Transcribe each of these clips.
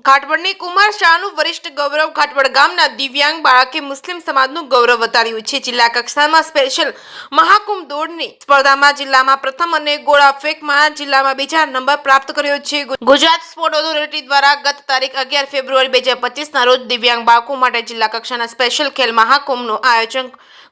ઘાટવડની કુમાર શાહનું વરિષ્ઠ ગૌરવ ઘાટવડ ગામના દિવ્યાંગ બાળકે મુસ્લિમ સમાજનું ગૌરવ વધાર્યું છે। જિલ્લા કક્ષામાં સ્પેશિયલ મહાકુંભ દોડની સ્પર્ધામાં જિલ્લામાં પ્રથમ અને ગોળા ફેંકમાં જિલ્લામાં બીજા નંબર પ્રાપ્ત કર્યો છે। ગુજરાત સ્પોર્ટ ઓથોરિટી દ્વારા ગત તારીખ 11 ફેબ્રુઆરી 2025ના રોજ દિવ્યાંગ બાળકો માટે જિલ્લા કક્ષાના સ્પેશિયલ ખેલ મહાકુંભનું આયોજન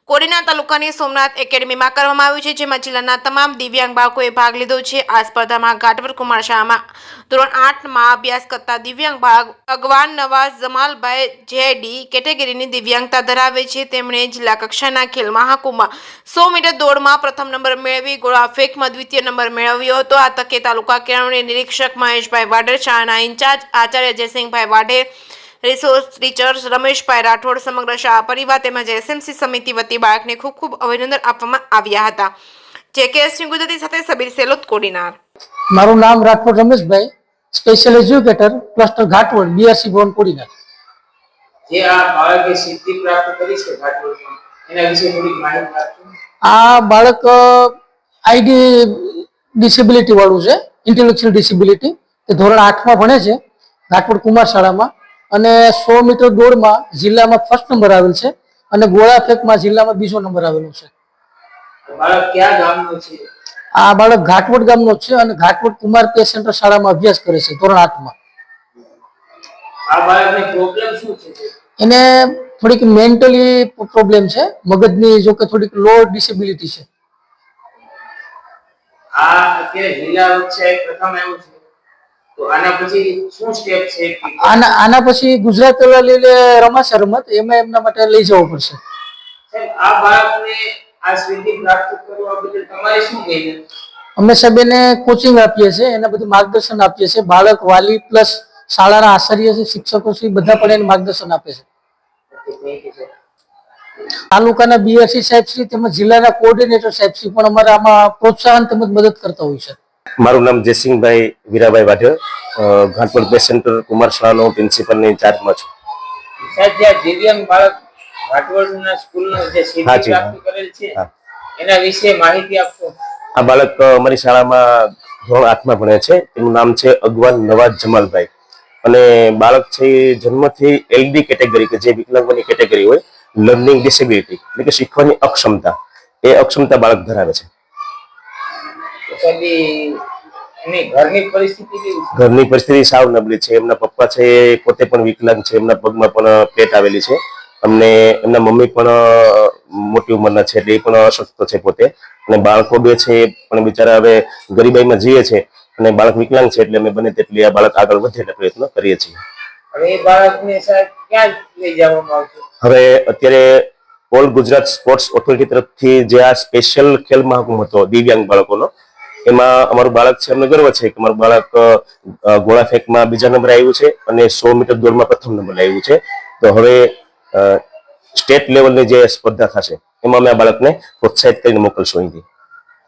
કોડીનાર તાલુકાની સોમનાથ એકેડમીમાં કરવામાં આવ્યું છે, જેમાં જિલ્લાના તમામ દિવ્યાંગ બાળકોએ ભાગ લીધો છે। આ સ્પર્ધામાં ઘાટવડ કુમાર શાહમાં ધોરણ 8માં અભ્યાસ કરતા દિવ્યાંગ બાળક અગવાન નવાઝ જમાલભાઈ જેડી કેટેગરીની દિવ્યાંગતા ધરાવે છે। તેમણે જિલ્લા કક્ષાના ખેલ મહાકુંભમાં 100 મીટર દોડમાં પ્રથમ નંબર મેળવી ગોળા ફેંકમાં દ્વિતીય નંબર મેળવ્યો હતો। આ તકે તાલુકા કેળવણી નિરીક્ષક મહેશભાઈ વાઢેર, શાળાના in charge Acharya જયસિંહભાઈ Vadher, resource teachers Rameshbhai Rathod, સમગ્ર શાળા પરિવાર તેમજ એસએમસી સમિતિ વતી બાળકને ખૂબ ખૂબ અભિનંદન આપવામાં આવ્યા હતા। જેકેએસ ગુજરાતી સાથે સબીર સેલોત, કોડીનાર। મારું નામ Rathod Rameshbhai, special educator, cluster Ghatvad, BRC Bhavan, Kodinar. જે આ બાળકે સિદ્ધિ પ્રાપ્ત કરી છે ઘાટવડમાં, એના વિશે થોડી માહિતી આપજો। આ બાળક આઈડી ડિસેબિલિટી વાળું છે, ઇન્ટેલેક્ચ્યુઅલ ડિસેબિલિટી। તે ધોરણ 8માં ભણે છે ઘાટવડ કુમાર શાળામાં અને 100 મીટર દોડમાં જિલ્લામાં ફર્સ્ટ નંબર આવેલ છે અને ગોળા ફેંકમાં જિલ્લામાં બીજો નંબર આવેલો છે। બાળક કયા ગામનો છે? આ બાળક ઘાટવડ ગામનો છે અને ઘાટવડ કુમાર પે સેન્ટર શાળામાં અભ્યાસ કરે છે ધોરણ 8માં। આ બાળકને પ્રોબ્લેમ શું છે? એને થોડીક મેન્ટલી પ્રોબ્લેમ છે, મગજની જો કે થોડીક લો ડિસેબિલિટી છે। આ અત્યારે જિલ્લા કક્ષાએ પ્રથમ આવ્યું છે, તો આના પછી શું સ્ટેપ છે? આના પછી ગુજરાત રમાશે રમત, એમાં એમના માટે લઈ જવું પડશે। સાહેબ, આ બાળકને આ સિદ્ધિ પ્રાપ્ત કરવા બદલ તમારે શું કહેવું? અમે સાહેબ એને કોચિંગ આપીએ છીએ, એને બધું માર્ગદર્શન આપીએ છીએ। બાળક, વાલી પ્લસ શાળાના આચાર્ય છે, શિક્ષકો છે, બધા પણ એને માર્ગદર્શન આપે છે। તાલુકાના બીઆરસી સાહેબ શ્રી તેમજ જિલ્લાના કોઓર્ડિનેટર સાહેબ શ્રી પણ અમારા આમાં પ્રોત્સાહન તેમજ મદદ કરતા હોય છે। મારું નામ જયસિંહભાઈ વીરાભાઈ વાઢેર, ઘાટવડ પે સેન્ટર કુમાર શાળાનો પ્રિન્સિપલની ચાર્જમાં છું। સાહેબ, જે દિવ્યાંગ બાળક ઘાટવડના સ્કૂલનો જે સિદ્ધિ પ્રાપ્ત કરેલ છે, એના વિશે માહિતી આપશો? આ બાળક અમારી શાળામાં ધોરણ 8માં ભણે છે। તેનું નામ છે અગવાન નવાઝ જમાલભાઈ અને બાળક છે જન્મથી એલડી કેટેગરી, કે જે વિકલાંગોની કેટેગરી હોય, લર્નિંગ ડિસેબિલિટી એટલે કે શીખવાની અક્ષમતા, એ અક્ષમતા બાળક ધરાવે છે। ઘરની પરિસ્થિતિ સાવ નબળી છે। એમના પપ્પા છે એ પોતે પણ વિકલાંગ છે, એમના પગમાં પણ પ્લેટ આવેલી છે અને એમના મમ્મી પણ મોટી ઉંમરના છે એટલે એ પણ અશક્ત છે પોતે, અને બાળકો બે છે એ પણ બિચારા હવે ગરીબાઈમાં જીવે છે અને બાળક વિકલાંગ છે એટલે અમે બને તેટલી આ બાળક આગળ વધે એટલે પ્રયત્ન કરીએ છીએ। હવે એ બાળકને સાહેબ ક્યાં લઈ જવામાં આવશે? હવે અત્યારે ઓલ ગુજરાત સ્પોર્ટ્સ ઓથોરિટી તરફથી જે આ સ્પેશિયલ ખેલ મહાકુંભ હતો દિવ્યાંગ બાળકોનો, એમાં અમારું બાળક છે, અમને ગર્વ છે કે અમારું બાળક ગોળા ફેંકમાં બીજા નંબરે આવ્યું છે અને 100 મીટર દોડમાં પ્રથમ નંબર આવ્યું છે। તો હવે સ્ટેટ લેવલની જે સ્પર્ધા થશે એમાં અમે આ બાળકને પ્રોત્સાહિત કરીને મોકલશું અહીંથી।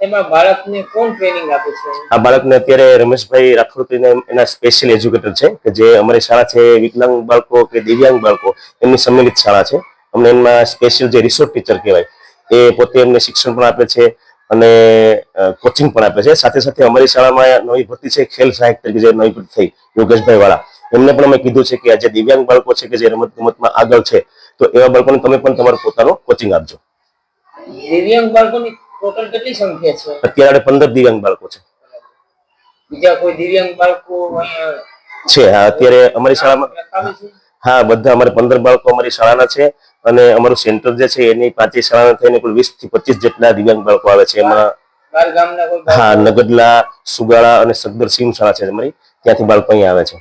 એમાં બાળકને કોણ ટ્રેનિંગ આપે છે? આ બાળકને અત્યારે રમેશભાઈ રાઠોડ એના સ્પેશિયલ એજ્યુકેટર છે, કે જે અમારી શાળા છે વિકલાંગ બાળકો કે દિવ્યાંગ બાળકો એમની સંમેલિત શાળા છે। અમને એમાં સ્પેશિયલ જે રિસોર્સ ટીચર કહેવાય એ પોતે એમને શિક્ષણ પણ આપે છે અને કોચિંગ પણ આપે છે। સાથે સાથે અમારી શાળામાં નવી ભરતી છે ખેલ સહાયક તરીકે જે નવી ભરતી થઈ યોગેશભાઈ વાળા, એમને પણ અમે કીધું છે કે આ જે દિવ્યાંગ બાળકો છે કે જે રમત ગમતમાં આગળ છે, તો એવા બાળકોને તમે પણ તમારું પોતાનું કોચિંગ આપજો। દિવ્યાંગ બાળકોની ટોટલ કેટલી સંખ્યા છે? અત્યારે 15 દિવ્યાંગ બાળકો છે। બીજા કોઈ દિવ્યાંગ બાળકો છે? હા, અત્યારે અમારી શાળામાં હા બધા અમારે 15 બાળકો અમારી શાળાના છે અને અમારું સેન્ટર જે છે એની 5 શાળાના થઈને કુલ 20 થી 25 જેટલા દિવ્યાંગ બાળકો આવે છે। એમાં હા, નગદલા, સુગાળા અને સગદર સિંહ શાળા છે અમારી, ત્યાંથી બાળકો અહીંયા આવે છે।